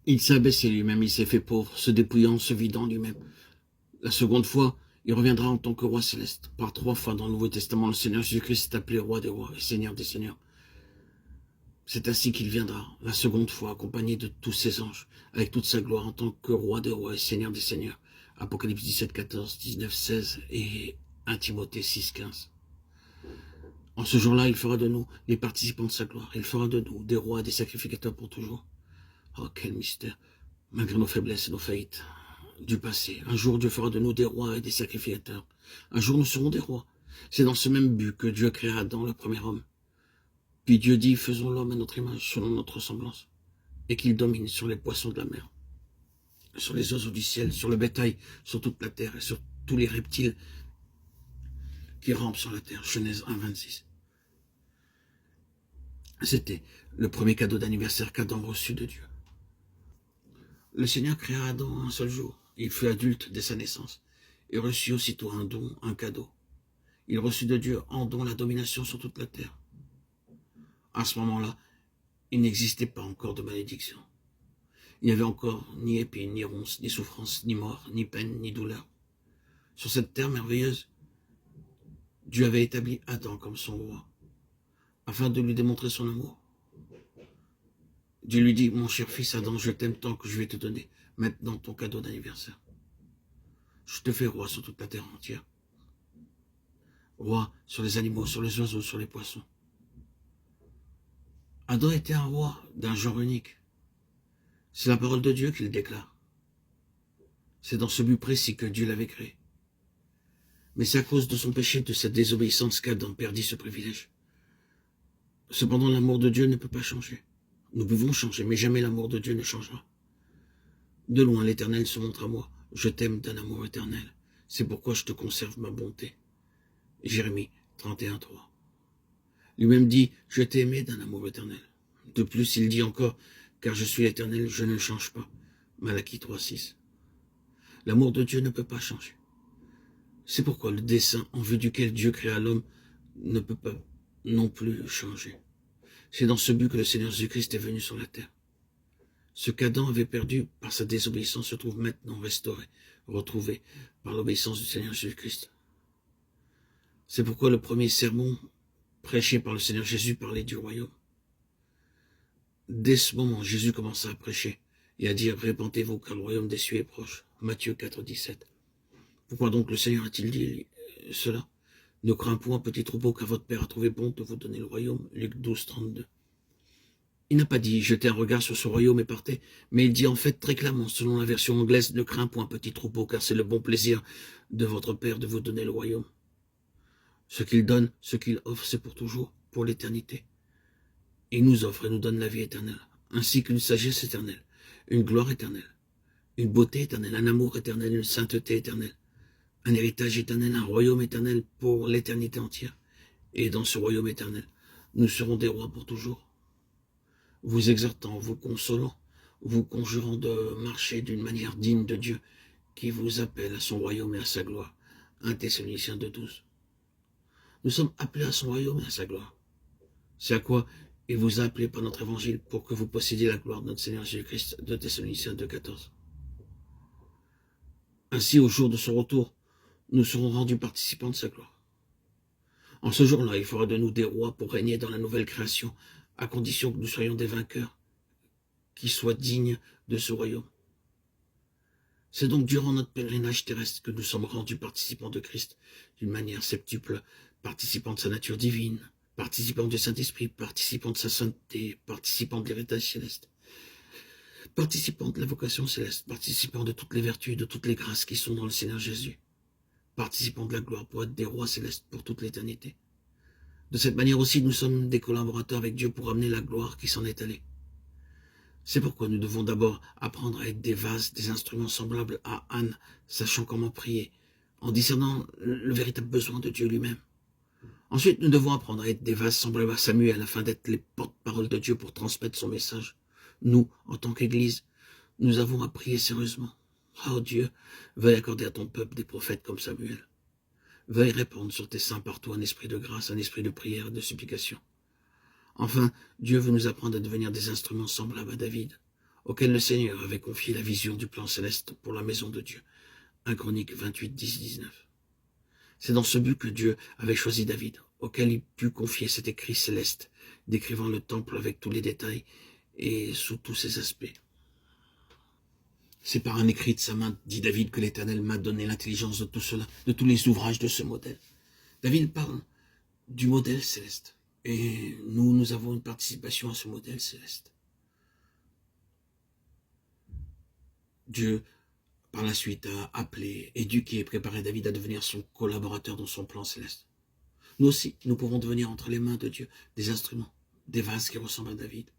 Il s'est abaissé lui-même, il s'est fait pauvre, se dépouillant, se vidant lui-même. La seconde fois, il reviendra en tant que roi céleste. Par 3 fois dans le Nouveau Testament, le Seigneur Jésus-Christ est appelé roi des rois et Seigneur des seigneurs. C'est ainsi qu'il viendra, la seconde fois, accompagné de tous ses anges, avec toute sa gloire en tant que roi des rois et Seigneur des seigneurs. Apocalypse 17, 14, 19, 16 et 1 Timothée 6, 15. En ce jour-là, il fera de nous les participants de sa gloire. Il fera de nous des rois et des sacrificateurs pour toujours. Oh, quel mystère! Malgré nos faiblesses et nos faillites du passé, un jour Dieu fera de nous des rois et des sacrificateurs. Un jour nous serons des rois. C'est dans ce même but que Dieu créa Adam, le premier homme. Puis Dieu dit, faisons l'homme à notre image, selon notre ressemblance, et qu'il domine sur les poissons de la mer, sur les oiseaux du ciel, sur le bétail, sur toute la terre et sur tous les reptiles qui rampent sur la terre. Genèse 1, 26. C'était le premier cadeau d'anniversaire qu'Adam reçut de Dieu. Le Seigneur créa Adam en un seul jour. Il fut adulte dès sa naissance et reçut aussitôt un don, un cadeau. Il reçut de Dieu en don la domination sur toute la terre. À ce moment-là, il n'existait pas encore de malédiction. Il n'y avait encore ni épine, ni ronce, ni souffrance, ni mort, ni peine, ni douleur. Sur cette terre merveilleuse, Dieu avait établi Adam comme son roi, afin de lui démontrer son amour. Dieu lui dit, mon cher fils Adam, je t'aime tant que je vais te donner maintenant ton cadeau d'anniversaire. Je te fais roi sur toute la terre entière. Roi sur les animaux, sur les oiseaux, sur les poissons. Adam était un roi d'un genre unique. C'est la parole de Dieu qu'il déclare. C'est dans ce but précis que Dieu l'avait créé. Mais c'est à cause de son péché, de sa désobéissance qu'Adam perdit ce privilège. Cependant, l'amour de Dieu ne peut pas changer. Nous pouvons changer, mais jamais l'amour de Dieu ne changera. De loin, l'Éternel se montre à moi. Je t'aime d'un amour éternel. C'est pourquoi je te conserve ma bonté. Jérémie 31, 3. Lui-même dit, je t'ai aimé d'un amour éternel. De plus, il dit encore, car je suis l'Éternel, je ne change pas. Malachie 3, 6. L'amour de Dieu ne peut pas changer. C'est pourquoi le dessein en vue duquel Dieu créa l'homme ne peut pas non plus changer. C'est dans ce but que le Seigneur Jésus-Christ est venu sur la terre. Ce qu'Adam avait perdu par sa désobéissance se trouve maintenant restauré, retrouvé par l'obéissance du Seigneur Jésus-Christ. C'est pourquoi le premier sermon prêché par le Seigneur Jésus parlait du royaume. Dès ce moment, Jésus commença à prêcher et à dire « Répentez-vous car le royaume des cieux est proche ». Matthieu 4, 17. Pourquoi donc le Seigneur a-t-il dit cela? Ne crains point, petit troupeau, car votre Père a trouvé bon de vous donner le royaume. Luc 12, 32. Il n'a pas dit « jetez un regard sur ce royaume et partez », mais il dit en fait très clairement, selon la version anglaise, « Ne crains point, petit troupeau, car c'est le bon plaisir de votre Père de vous donner le royaume ». Ce qu'il donne, ce qu'il offre, c'est pour toujours, pour l'éternité. Il nous offre et nous donne la vie éternelle, ainsi qu'une sagesse éternelle, une gloire éternelle, une beauté éternelle, un amour éternel, une sainteté éternelle, un héritage éternel, un royaume éternel pour l'éternité entière. Et dans ce royaume éternel, nous serons des rois pour toujours. Vous exhortant, vous consolant, vous conjurant de marcher d'une manière digne de Dieu, qui vous appelle à son royaume et à sa gloire. 1 Thessaloniciens 2,12. Nous sommes appelés à son royaume et à sa gloire. C'est à quoi il vous a appelé par notre évangile pour que vous possédiez la gloire de notre Seigneur Jésus-Christ. 2 Thessaloniciens 2,14. Ainsi, au jour de son retour, nous serons rendus participants de sa gloire. En ce jour-là, il fera de nous des rois pour régner dans la nouvelle création, à condition que nous soyons des vainqueurs, qui soient dignes de ce royaume. C'est donc durant notre pèlerinage terrestre que nous sommes rendus participants de Christ, d'une manière septuple, participants de sa nature divine, participants du Saint-Esprit, participants de sa sainteté, participants de l'héritage céleste, participants de la vocation céleste, participants de toutes les vertus, de toutes les grâces qui sont dans le Seigneur Jésus, participants de la gloire pour être des rois célestes pour toute l'éternité. De cette manière aussi, nous sommes des collaborateurs avec Dieu pour amener la gloire qui s'en est allée. C'est pourquoi nous devons d'abord apprendre à être des vases, des instruments semblables à Anne, sachant comment prier, en discernant le véritable besoin de Dieu lui-même. Ensuite, nous devons apprendre à être des vases semblables à Samuel, afin d'être les porte-paroles de Dieu pour transmettre son message. Nous, en tant qu'Église, nous avons à prier sérieusement. Oh Dieu, veuille accorder à ton peuple des prophètes comme Samuel. Veuille répandre sur tes saints partout un esprit de grâce, un esprit de prière et de supplication. Enfin, Dieu veut nous apprendre à devenir des instruments semblables à David. auquel le Seigneur avait confié la vision du plan céleste pour la maison de Dieu. 1 Chroniques 28, 10, 19. C'est dans ce but que Dieu avait choisi David, auquel il put confier cet écrit céleste, décrivant le temple avec tous les détails et sous tous ses aspects. C'est par un écrit de sa main, dit David, que l'Éternel m'a donné l'intelligence de tout cela, de tous les ouvrages de ce modèle. David parle du modèle céleste. Et nous avons une participation à ce modèle céleste. Dieu, par la suite, a appelé, éduqué et préparé David à devenir son collaborateur dans son plan céleste. Nous aussi, nous pouvons devenir entre les mains de Dieu des instruments, des vases qui ressemblent à David.